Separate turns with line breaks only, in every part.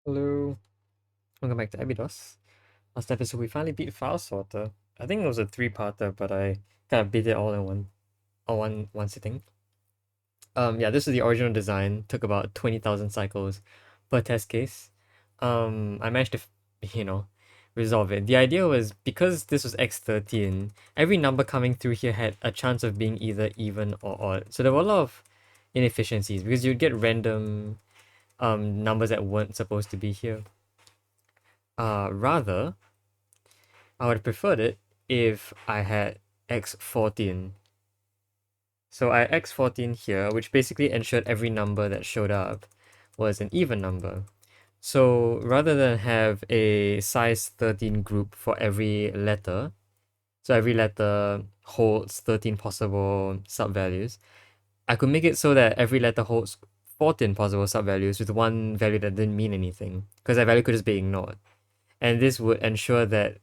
Hello, welcome back to ABI-DOS. Last episode we finally beat File Sorter. I think it was a three-parter, but I kind of beat it all in one sitting. Yeah, this is the original design. Took about 20,000 cycles per test case. I managed to, you know, resolve it. The idea was because this was X13, every number coming through here had a chance of being either even or odd. So there were a lot of inefficiencies because you'd get random numbers that weren't supposed to be here. Rather, I would have preferred it if I had x14. So I had x14 here, which basically ensured every number that showed up was an even number. So rather than have a size 13 group for every letter, so every letter holds 13 possible subvalues, I could make it so that every letter holds 14 possible subvalues with one value that didn't mean anything, because that value could just be ignored. And this would ensure that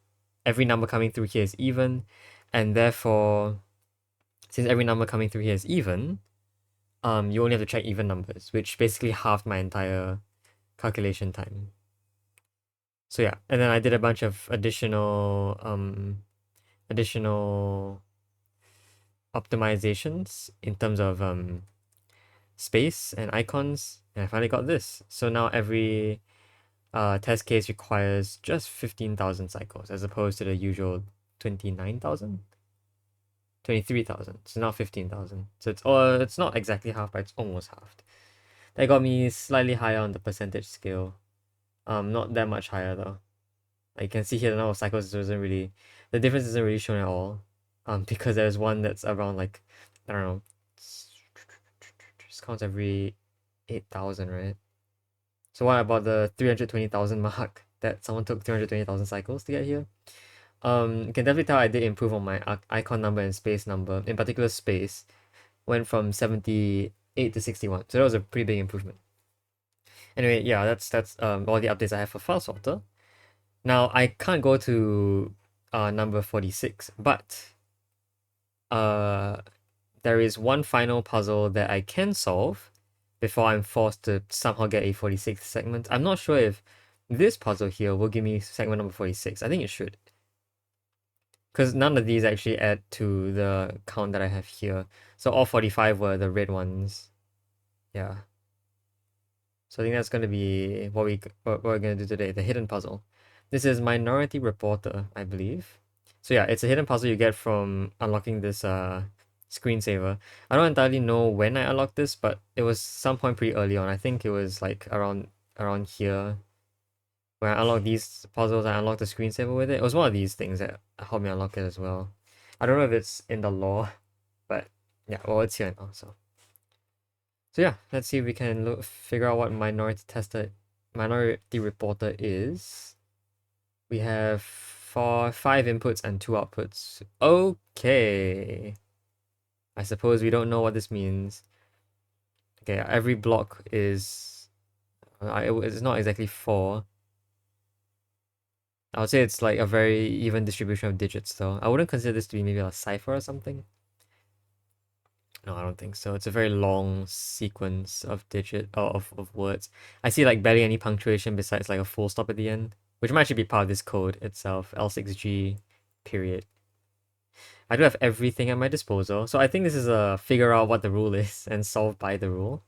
every number coming through here is even, and therefore, since every number coming through here is even, you only have to check even numbers, which basically halved my entire calculation time. So yeah, and then I did a bunch of additional optimizations in terms of space and icons, and I finally got this. So now every test case requires just 15,000 cycles as opposed to the usual 29,000. 23,000. So now 15,000. So it's not exactly half, but it's almost halved. That got me slightly higher on the percentage scale. Not that much higher though. Like you can see here the number of cycles the difference isn't really shown at all. Because there's one that's around like, I don't know, just counts every 8,000, right? So what about the 320,000 mark that someone took 320,000 cycles to get here? You can definitely tell I did improve on my icon number and space number. In particular, space went from 78 to 61. So that was a pretty big improvement. Anyway, yeah, that's all the updates I have for file sorter. Now I can't go to number 46, but there is one final puzzle that I can solve before I'm forced to somehow get a 46th segment. I'm not sure if this puzzle here will give me segment number 46. I think it should. Because none of these actually add to the count that I have here. So all 45 were the red ones. Yeah. So I think that's going to be what we're going to do today, the hidden puzzle. This is Minority Reporter, I believe. So yeah, it's a hidden puzzle you get from unlocking this screensaver. I don't entirely know when I unlocked this, but it was some point pretty early on. I think it was like around here. When I unlocked these puzzles, I unlocked the screensaver with it. It was one of these things that helped me unlock it as well. I don't know if it's in the lore, but yeah, well, it's here now. So yeah, let's see if we can figure out what minority reporter is. We have five inputs and two outputs. Okay. I suppose we don't know what this means. Okay, every block is it's not exactly 4. I would say it's like a very even distribution of digits though. I wouldn't consider this to be maybe a cipher or something. No, I don't think so. It's a very long sequence of of words. I see like barely any punctuation besides like a full stop at the end, which might actually be part of this code itself, L6G period. I do have everything at my disposal, so I think this is a figure out what the rule is and solve by the rule.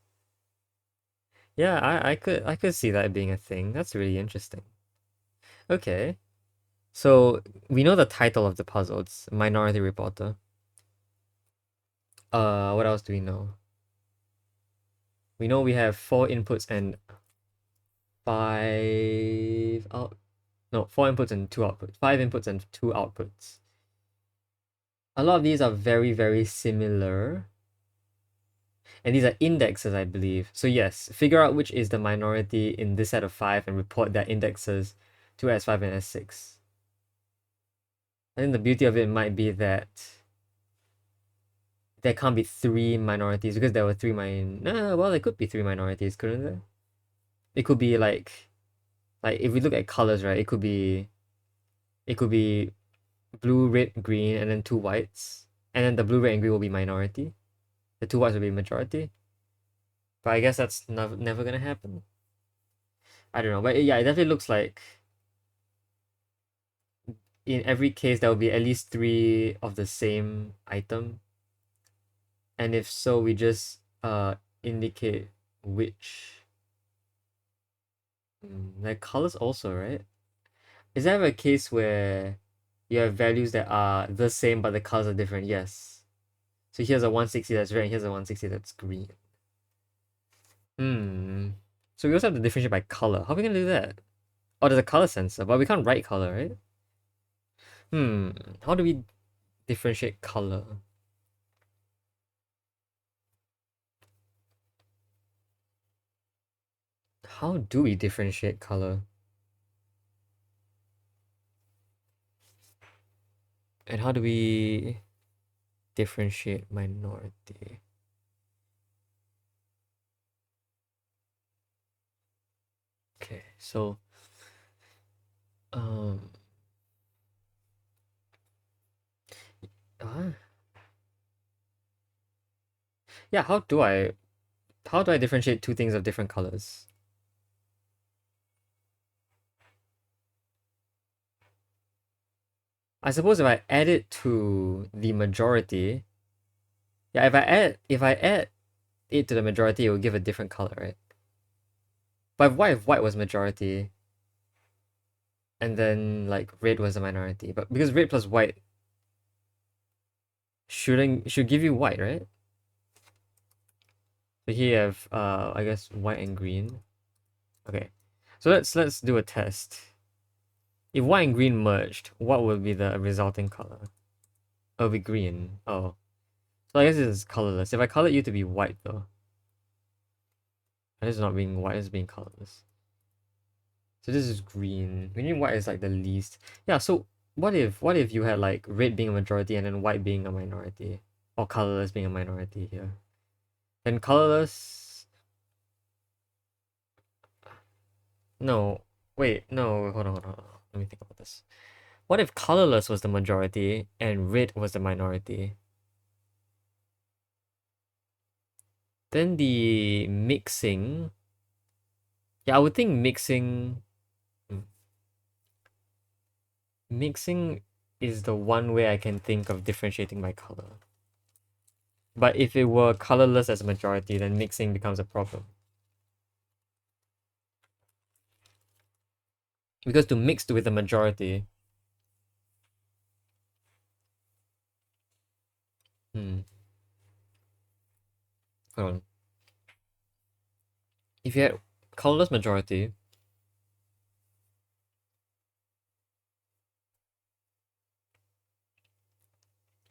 Yeah, I could see that being a thing. That's really interesting. Okay. So we know the title of the puzzle. It's Minority Reporter. What else do we know? We know we have 4 inputs and 5 out. No, 4 inputs and 2 outputs. 5 inputs and 2 outputs. A lot of these are very, very similar. And these are indexes, I believe. So yes, figure out which is the minority in this set of 5 and report their indexes to S5 and S6. I think the beauty of it might be that there can't be 3 minorities because there were 3 well, there could be 3 minorities, couldn't there? It could be like if we look at colors, right? It could be blue, red, green, and then 2 whites, and then the blue, red, and green will be minority. The 2 whites will be majority. But I guess that's never gonna happen. I don't know, but yeah, it definitely looks like in every case there will be at least three of the same item, and if so, we just indicate which. Like colors also, right? Is there ever a case where you have values that are the same but the colors are different? Yes. So here's a 160 that's red, and here's a 160 that's green. Hmm. So we also have to differentiate by color. How are we gonna do that? Oh, there's a color sensor, but we can't write color, right? Hmm. How do we differentiate color? How do we differentiate color? And how do we differentiate minority? Okay, so um uh, yeah, how do I differentiate two things of different colors? I suppose if I add it to the majority, yeah, if I add it to the majority, it will give a different color, right? But what if white was majority and then like red was a minority? But because red plus white should give you white, right? So here you have I guess white and green. Okay. So let's do a test. If white and green merged, what will be the resulting color? It'll be green. Oh. So I guess this is colorless. If I color you to be white though. That is not being white, it's being colorless. So this is green. Green white is like the least. Yeah, so what if you had like red being a majority and then white being a minority? Or colorless being a minority here. Then colorless. No. Wait, no, hold on. Let me think about this. What if colorless was the majority and red was the minority? Then the mixing. Yeah, I would think hmm, mixing is the one way I can think of differentiating by color. But if it were colorless as a majority, then mixing becomes a problem. Because to mix with the majority, hmm, hold on. If you had colorless majority,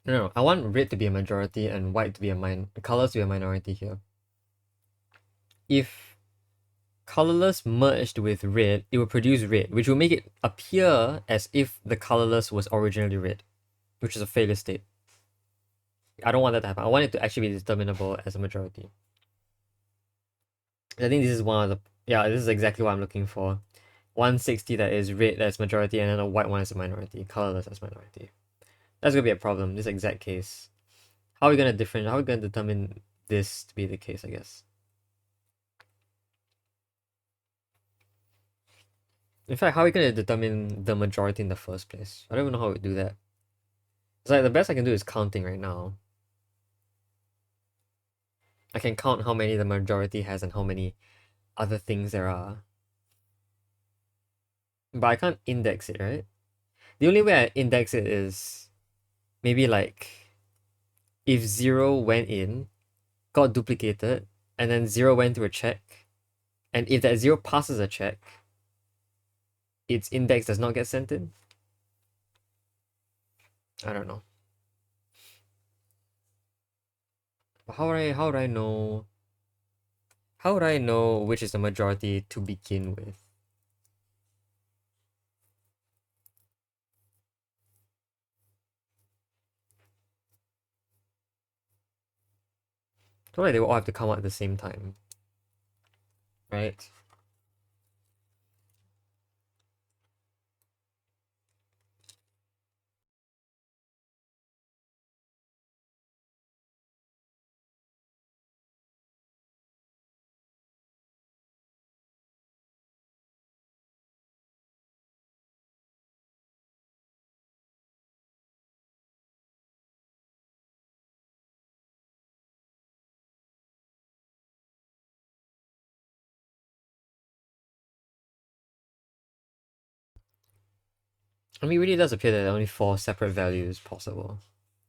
no, I want red to be a majority and white to be colors to be a minority here. If colorless merged with red, it will produce red, which will make it appear as if the colorless was originally red, which is a failure state. I don't want that to happen. I want it to actually be determinable as a majority. I think this is one of the yeah, this is exactly what I'm looking for. 160 that is red as majority and then a white one as a minority, colorless as minority. That's gonna be a problem, this exact case. How are we gonna how are we gonna determine this to be the case, I guess? In fact, how are we gonna determine the majority in the first place? I don't even know how we do that. It's like the best I can do is counting right now. I can count how many the majority has and how many other things there are. But I can't index it, right? The only way I index it is maybe like if 0 went in, got duplicated, and then 0 went through a check, and if that 0 passes a check, its index does not get sent in. I don't know. But how would I know which is the majority to begin with? It's not like they will all have to come out at the same time, right? I mean, it really does appear that there are only 4 separate values possible.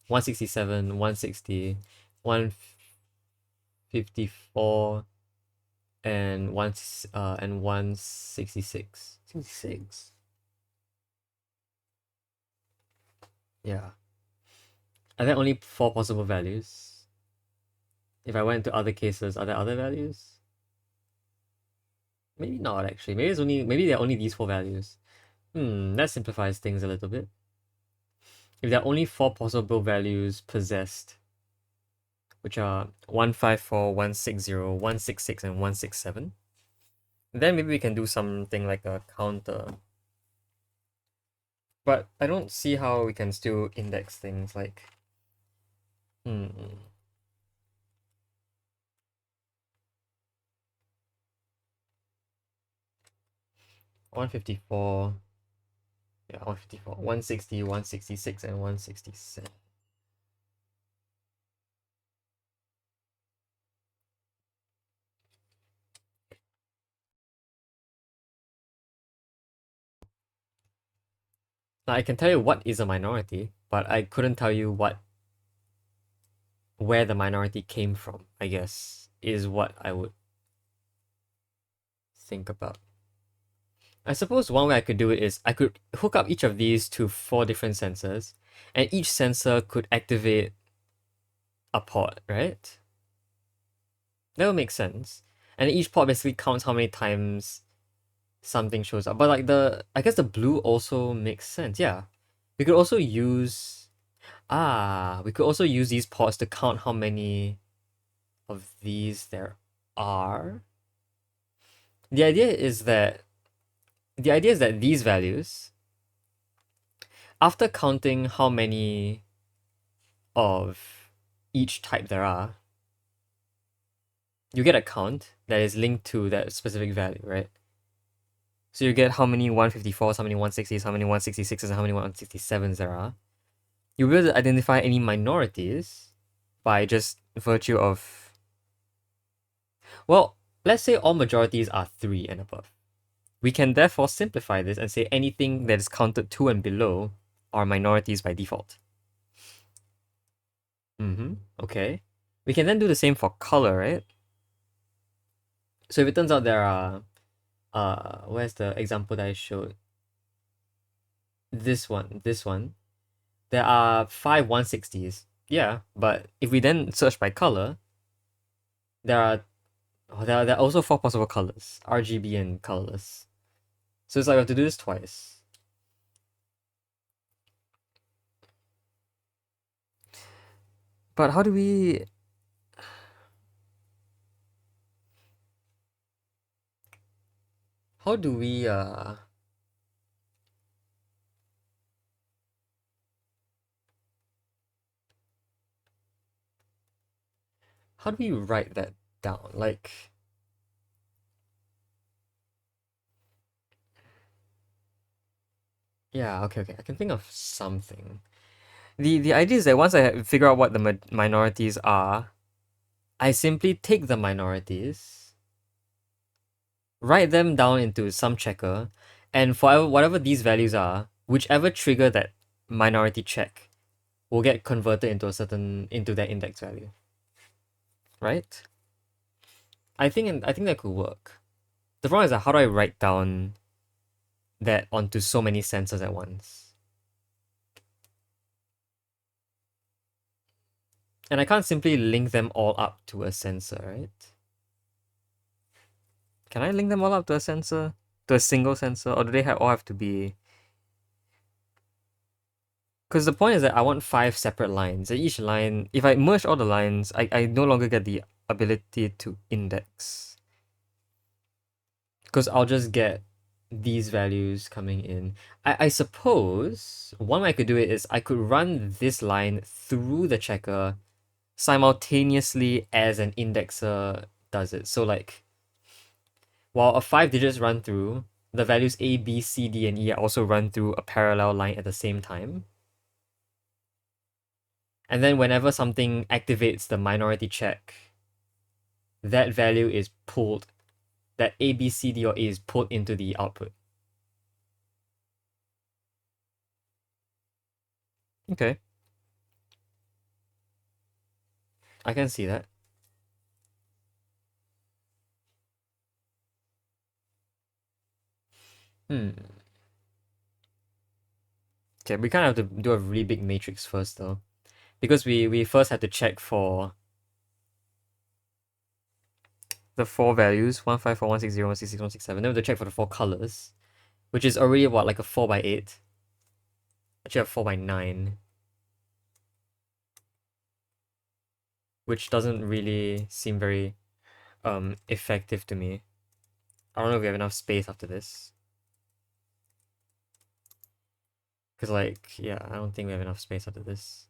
167, 160, 154, and 166. 66? Yeah. Are there only 4 possible values? If I went to other cases, are there other values? Maybe not actually. Maybe there are only these 4 values. That simplifies things a little bit. If there are only 4 possible values possessed, which are 154, 160, 166, and 167, then maybe we can do something like a counter. But I don't see how we can still index things like 154, yeah, 154, 160, 166, and 167. Now I can tell you what is a minority, but I couldn't tell you where the minority came from, I guess, is what I would think about. I suppose one way I could do it is I could hook up each of these to 4 different sensors, and each sensor could activate a port, right? That would make sense. And each port basically counts how many times something shows up. But like I guess the blue also makes sense. Yeah. We could also use these ports to count how many of these there are. The idea is that these values, after counting how many of each type there are, you get a count that is linked to that specific value, right? So you get how many 154s, how many 160s, how many 166s, and how many 167s there are. You'll be able to identify any minorities by just virtue of, well, let's say all majorities are 3 and above. We can therefore simplify this and say anything that is counted 2 and below are minorities by default. Okay. We can then do the same for color, right? So if it turns out there are, where's the example that I showed? This one. There are 5 160s. Yeah, but if we then search by color, there are also 4 possible colors, RGB and colorless. So it's like we have to do this twice. But how do we how do we write that down? Like, yeah, okay, I can think of something. The idea is that once I figure out what the minorities are, I simply take the minorities, write them down into some checker, and for whatever these values are, whichever trigger that minority check will get converted into that index value. Right? I think that could work. The problem is that how do I write down that onto so many sensors at once? And I can't simply link them all up to a sensor, right? Can I link them all up to a sensor? To a single sensor? Or do they all have to be... Because the point is that I want 5 separate lines. And each line, if I merge all the lines, I no longer get the ability to index. Because I'll just get these values coming in. I suppose one way I could do it is I could run this line through the checker simultaneously as an indexer does it. So like, while a 5 digits run through, the values A, B, C, D, and E are also run through a parallel line at the same time. And then whenever something activates the minority check, that value is pulled, that A, B, C, D, or E is pulled into the output. Okay, I can see that. Hmm. Okay, we kind of have to do a really big matrix first though. Because we first had to check for the four values 154, 160, 166, 167. Then we have to check for the four colors, which is already what, like a 4 by 8? Actually, a 4 by 9, which doesn't really seem very effective to me. I don't know if we have enough space after this. Because, like, yeah, I don't think we have enough space after this.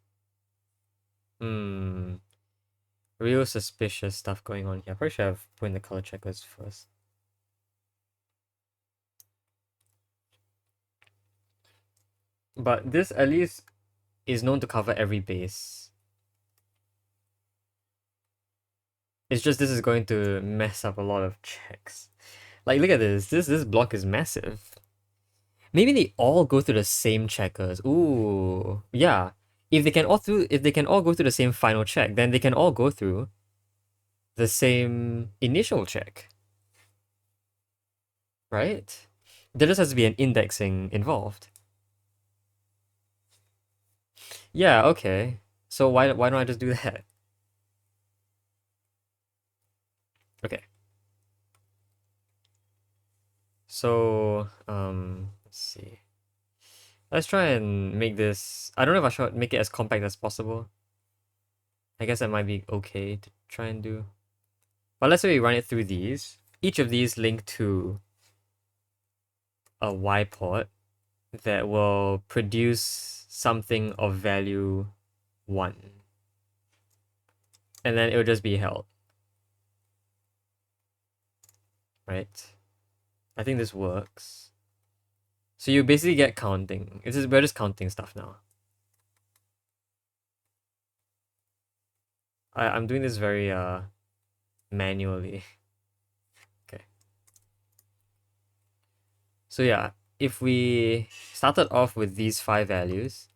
Hmm. Real suspicious stuff going on here. Probably should have put in the color checkers first. But this at least is known to cover every base. It's just this is going to mess up a lot of checks. Like, look at this. This block is massive. Maybe they all go through the same checkers. Ooh, yeah. If they can all go through the same final check, then they can all go through the same initial check, right? There just has to be an indexing involved. Yeah, okay. So why don't I just do that? Okay. So let's see. Let's try and make this. I don't know if I should make it as compact as possible. I guess that might be okay to try and do. But let's say we run it through these. Each of these link to a Y port that will produce something of value 1. And then it will just be held. Right? I think this works. So you basically get counting. We're just counting stuff now. I'm doing this very manually. Okay. So yeah, if we started off with these 5 values,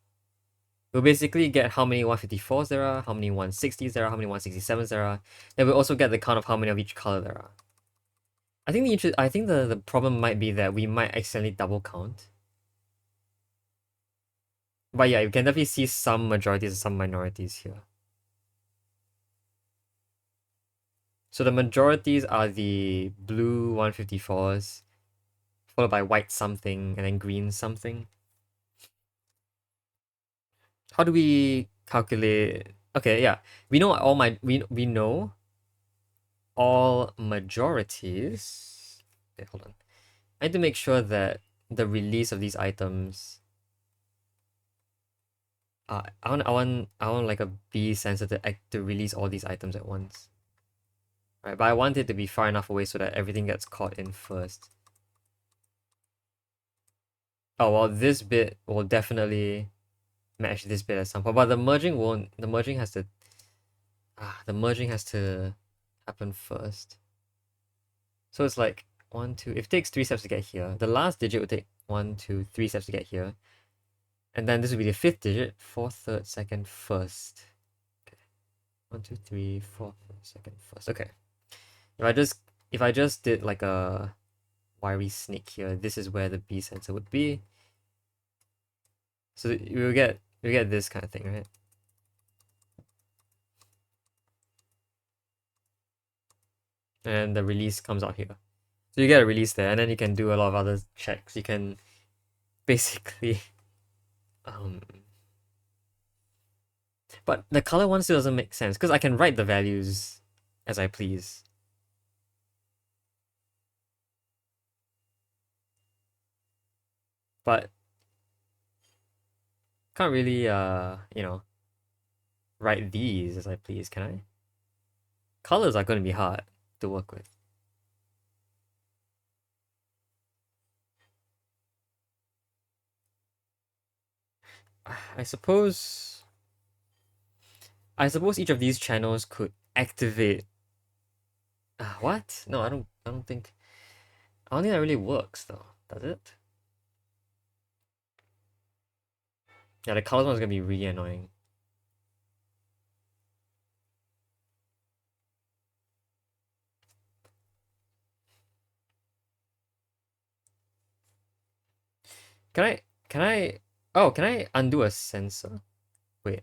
we'll basically get how many 154s there are, how many 160s there are, how many 167s there are. Then we'll also get the count of how many of each color there are. I think the problem might be that we might accidentally double count. But yeah, you can definitely see some majorities and some minorities here. So the majorities are the blue 154s, followed by white something, and then green something. How do we calculate? Okay, yeah, we know we know all majorities. Okay, hold on. I need to make sure that the release of these items. I want like a B sensor to release all these items at once. Right, but I want it to be far enough away so that everything gets caught in first. Oh well, this bit will definitely match this bit at some point, but the merging won't. The merging has to happen first. So it's like 1, 2. If it takes 3 steps to get here, the last digit would take 1, 2, 3 steps to get here, and then this would be the 5th digit, 4th, 3rd, 2nd, 1st. Okay, 1, 2, 3, 4, 2nd, 1st. Okay. If I just did like a wiry snake here, this is where the B sensor would be. So we'll get this kind of thing, right? And the release comes out here. So you get a release there, and then you can do a lot of other checks. You can basically um but the color one still doesn't make sense because I can write the values as I please. But can't really write these as I please, can I? Colors are gonna be hard to work with. I suppose each of these channels could activate what? No, I don't think that really works though, does it? Yeah, the colors one's gonna be really annoying. Can I can I can I undo a sensor? Wait.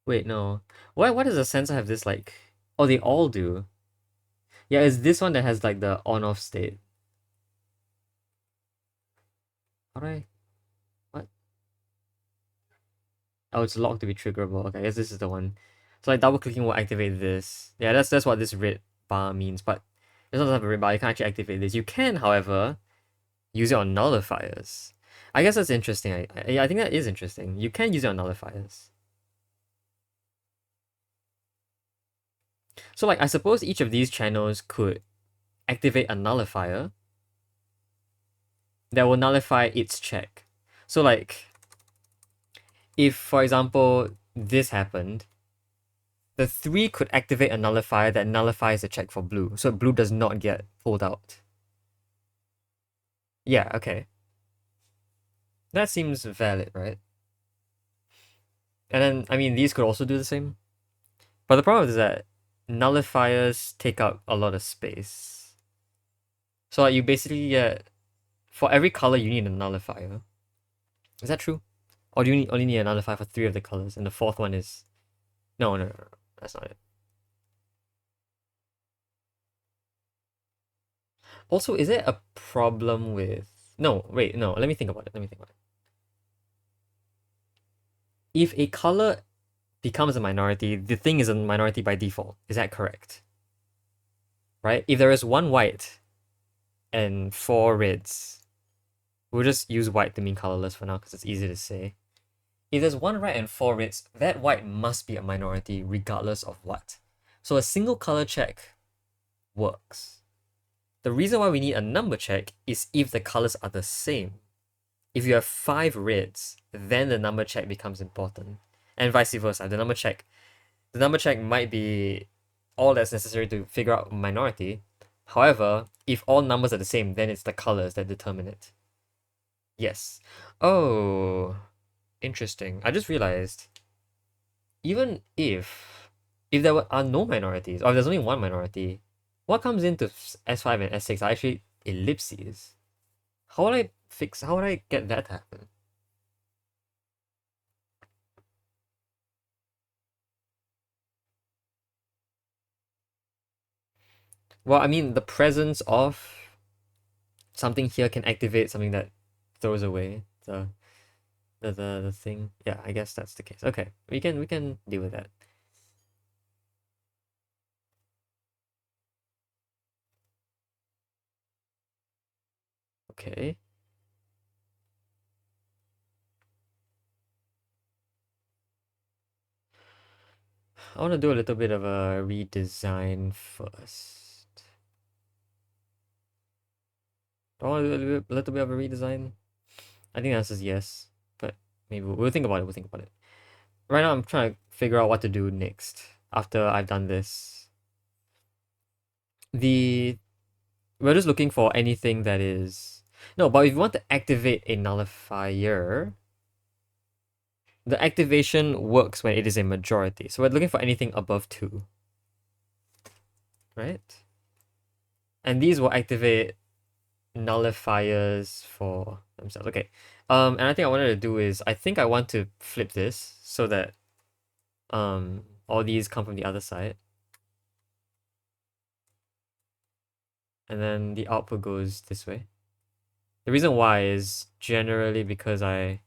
Wait, no. Why does a sensor have this like oh they all do. Yeah, it's this one that has like the on off state. How do I what? Oh, it's locked to be triggerable. Okay, I guess this is the one. So like double clicking will activate this. Yeah, that's what this red bar means, but it doesn't have a red bar, you can't actually activate this. You can, however, use it on nullifiers. I guess that's interesting. I think that is interesting. You can use it on nullifiers. So like I suppose each of these channels could activate a nullifier that will nullify its check. So like if for example this happened, the 3 could activate a nullifier that nullifies the check for blue. So blue does not get pulled out. Yeah, okay. That seems valid, right? And then I mean these could also do the same. But the problem is that nullifiers take up a lot of space. So like you basically get for every color you need a nullifier. Is that true? Or do you only need a nullifier for 3 of the colors and the fourth one is no, that's not it. Also, is there a problem with no, wait, no, let me think about it. Let me think about it. If a color becomes a minority, the thing is a minority by default. Is that correct? Right? If there is 1 white and 4 reds, we'll just use white to mean colorless for now because it's easy to say. If there's 1 white and 4 reds, that white must be a minority regardless of what. So a single color check works. The reason why we need a number check is if the colors are the same. If you have 5 reds, then the number check becomes important. And vice versa. The number check might be all that's necessary to figure out minority. However, if all numbers are the same, then it's the colors that determine it. Yes. Oh, interesting. I just realized, even if there are no minorities, or if there's only 1 minority, what comes into S5 and S6 are actually ellipses. How would I get that to happen? Well, I mean, the presence of something here can activate something that throws away the thing. Yeah, I guess that's the case. Okay, we can deal with that. Okay. I want to do a little bit of a redesign first. Do I want to do a little bit of a redesign? I think the answer is yes, but maybe we'll think about it. We'll think about it. Right now, I'm trying to figure out what to do next after I've done this. The We're just looking for anything that is no, but if you want to activate a nullifier, the activation works when it is a majority. So we're looking for anything above 2, right? And these will activate nullifiers for themselves. Okay. And I think I wanted to do is I think I want to flip this so that all these come from the other side. And then the output goes this way. The reason why is generally because I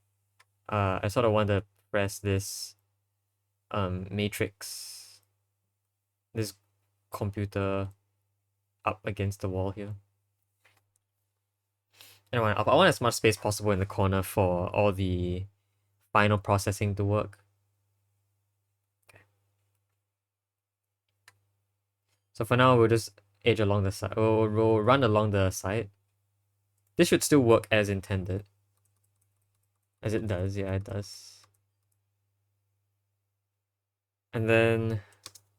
sort of want to press this matrix, this computer up against the wall here. And I want as much space possible in the corner for all the final processing to work. Okay. So for now, we'll just edge along the side. We'll run along the side. This should still work as intended. As it does, yeah, it does. And then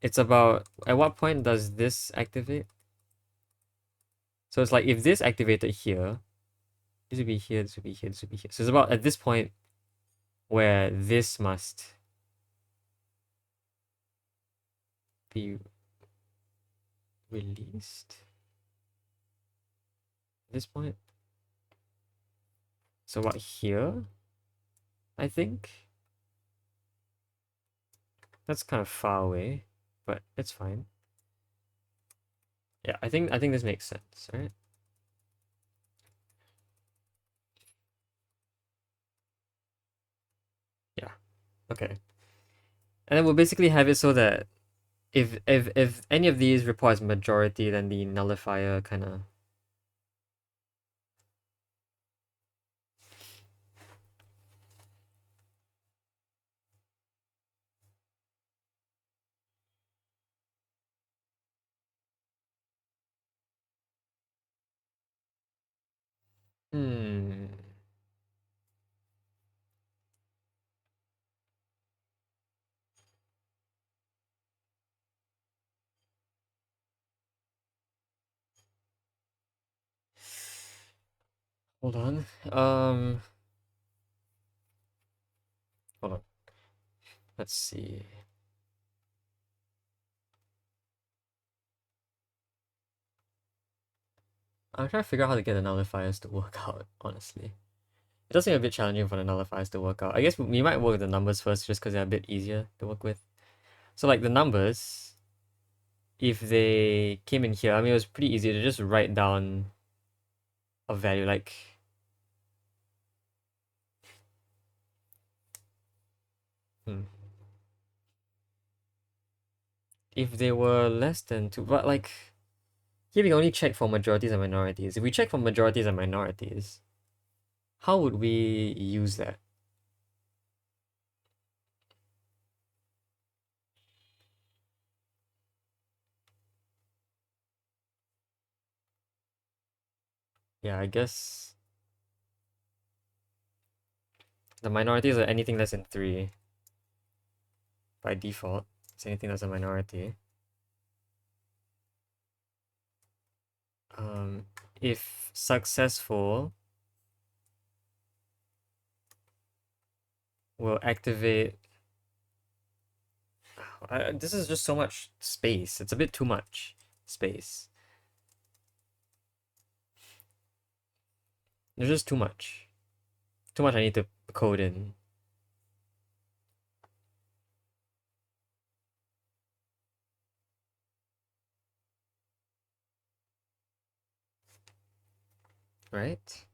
it's about, at what point does this activate? So it's like if this activated here, This would be here, this would be here, this would be here. So it's about at this point where this must be released. At this point. So about here, I think. That's kind of far away, but it's fine. Yeah, I think this makes sense, right? Yeah. Okay. And then we'll basically have it so that if any of these reports majority, then the nullifier kind of. Hmm. Hold on. Hold on. Let's see. I'm trying to figure out how to get the nullifiers to work out, honestly. It does seem a bit challenging for the nullifiers to work out. I guess we might work with the numbers first just because they're a bit easier to work with. So like the numbers, if they came in here, I mean it was pretty easy to just write down a value like hmm, if they were less than 2, but like here we only check for majorities and minorities. If we check for majorities and minorities, how would we use that? Yeah, I guess the minorities are anything less than 3 by default. It's anything that's a minority. Um, if successful, we'll activate. This is just so much space. It's a bit too much space. There's just too much. Too much I need to code in. Right?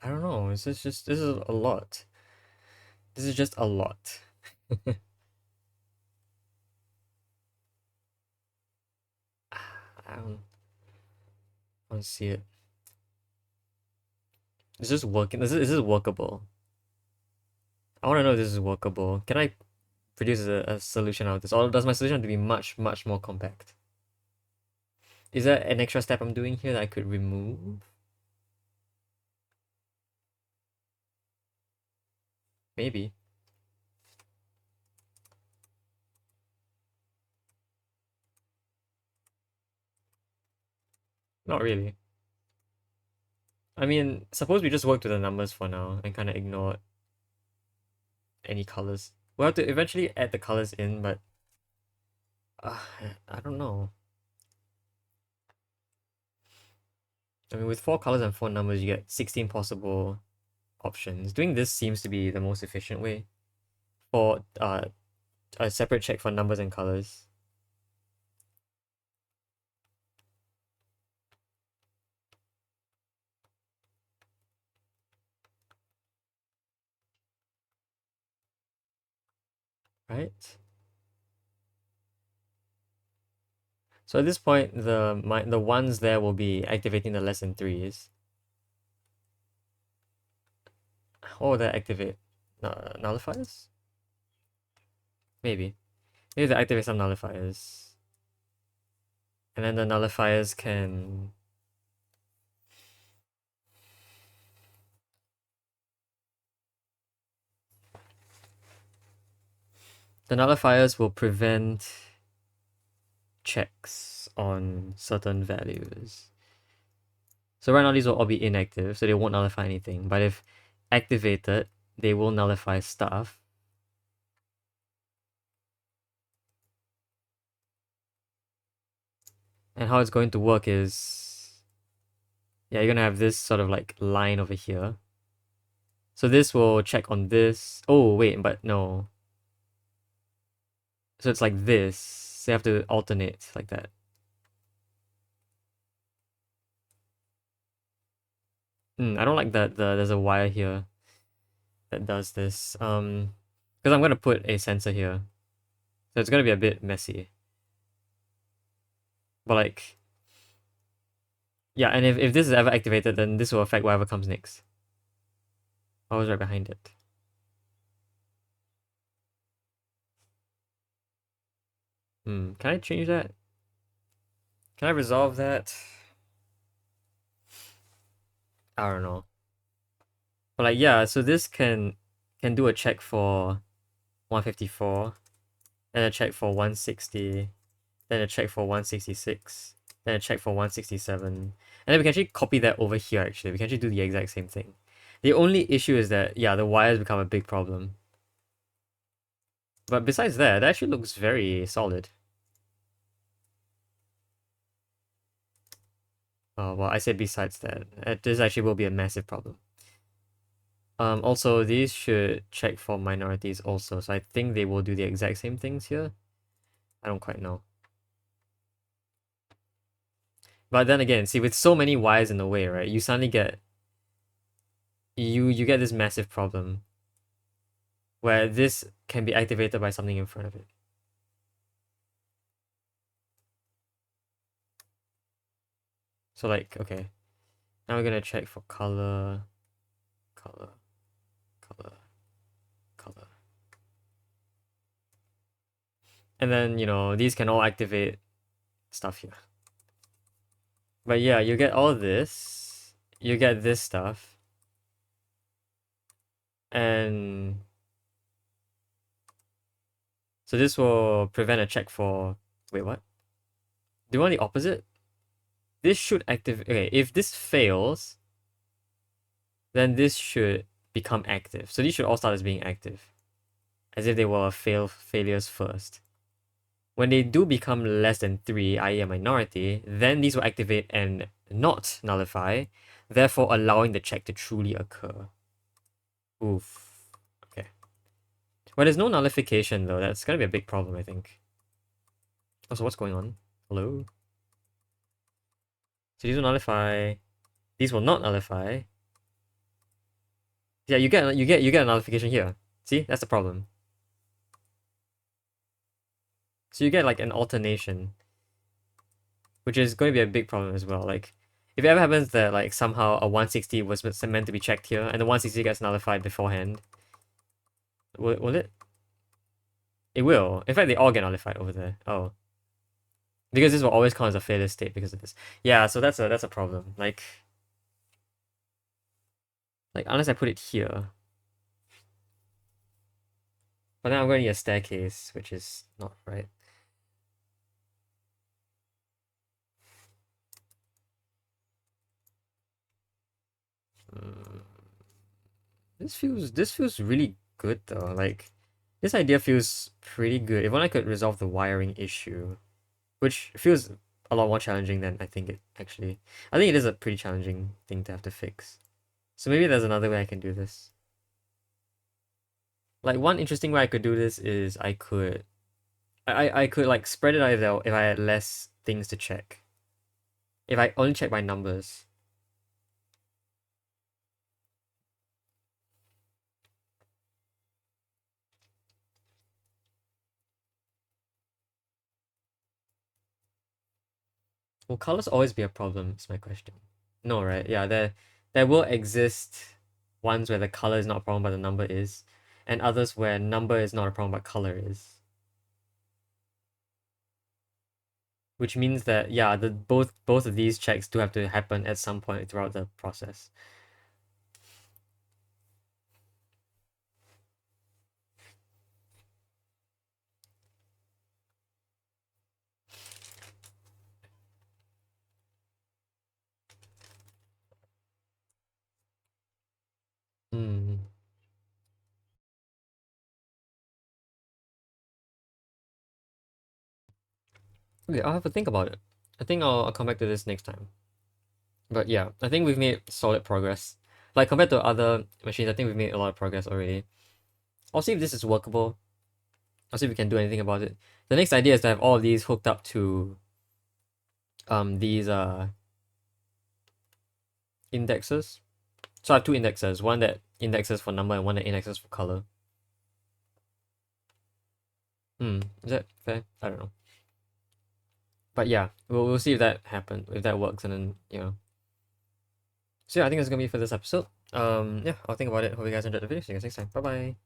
I don't know. This is a lot. This is just a lot. I don't see it. Is this working? Is this workable? I want to know if this is workable. Can I produce a solution out of this? Or does my solution have to be much, much more compact? Is there an extra step I'm doing here that I could remove? Maybe. Not really. I mean, suppose we just work with the numbers for now and kind of ignore any colors. We'll have to eventually add the colors in, but uh, I don't know. I mean, with 4 colors and 4 numbers, you get 16 possible options. Doing this seems to be the most efficient way for a separate check for numbers and colors, right? So at this point, the ones there will be activating the less than threes. What will that activate? Nullifiers? Maybe. Maybe they activate some nullifiers. And then the nullifiers can... The nullifiers will prevent checks on certain values. So right now these will all be inactive, so they won't nullify anything. But if activated, they will nullify stuff. And how it's going to work is, yeah, you're gonna have this sort of like line over here. So this will check on this. Oh wait, but no. So it's like this. So you have to alternate like that. I don't like that there's a wire here that does this. Because I'm gonna put a sensor here. So it's gonna be a bit messy. But like, yeah, and if this is ever activated, then this will affect whatever comes next. I was right behind it. Can I change that? Can I resolve that? I don't know. But like, yeah, so this can do a check for 154, then a check for 160, then a check for 166, then a check for 167. And then we can actually copy that over here actually. We can actually do the exact same thing. The only issue is that, yeah, the wires become a big problem. But besides that, that actually looks very solid. Oh, well, I said besides that. This actually will be a massive problem. Also, these should check for minorities also, so I think they will do the exact same things here. I don't quite know. But then again, see, with so many wires in the way, right, you suddenly get... You get this massive problem where this can be activated by something in front of it. So like, okay, now we're gonna check for color, color, color, color. And then, you know, these can all activate stuff here. But yeah, you get all this, you get this stuff, and so this will prevent a check for... Wait, what? Do you want the opposite? This should activate... Okay, if this fails, then this should become active. So these should all start as being active, as if they were failures first. When they do become less than 3, i.e. a minority, then these will activate and not nullify, therefore allowing the check to truly occur. Oof. Okay. Well, there's no nullification though. That's gonna be a big problem, I think. Also, what's going on? Hello? So these will nullify. These will not nullify. Yeah, you get a nullification here. See? That's the problem. So you get like an alternation, which is going to be a big problem as well. Like, if it ever happens that like somehow a 160 was meant to be checked here, and the 160 gets nullified beforehand, will it? It will. In fact, they all get nullified over there. Oh, because this will always count as a failure state because of this. Yeah, so that's a problem. Like unless I put it here, but then I'm going to need a staircase, which is not right. Mm. This feels really good though. Like, this idea feels pretty good. If only I could resolve the wiring issue, which feels a lot more challenging than I think it actually. I think it is a pretty challenging thing to have to fix. So maybe there's another way I can do this. Like one interesting way I could do this is I could like spread it out if I had less things to check. If I only check by numbers. Will colors always be a problem? Is my question. No, right? Yeah, there will exist ones where the color is not a problem but the number is, and others where number is not a problem but color is. Which means that yeah, the both of these checks do have to happen at some point throughout the process. Hmm. Okay, I'll have to think about it. I think I'll come back to this next time. But yeah, I think we've made solid progress. Like compared to other machines, I think we've made a lot of progress already. I'll see if this is workable. I'll see if we can do anything about it. The next idea is to have all of these hooked up to these indexes. So I have two indexes, one that indexes for number and one that indexes for color. Is that fair? I don't know. But yeah, we'll see if that happens, if that works, and then So yeah, I think that's gonna be for this episode. Yeah, I'll think about it. Hope you guys enjoyed the video. See you guys next time. Bye bye.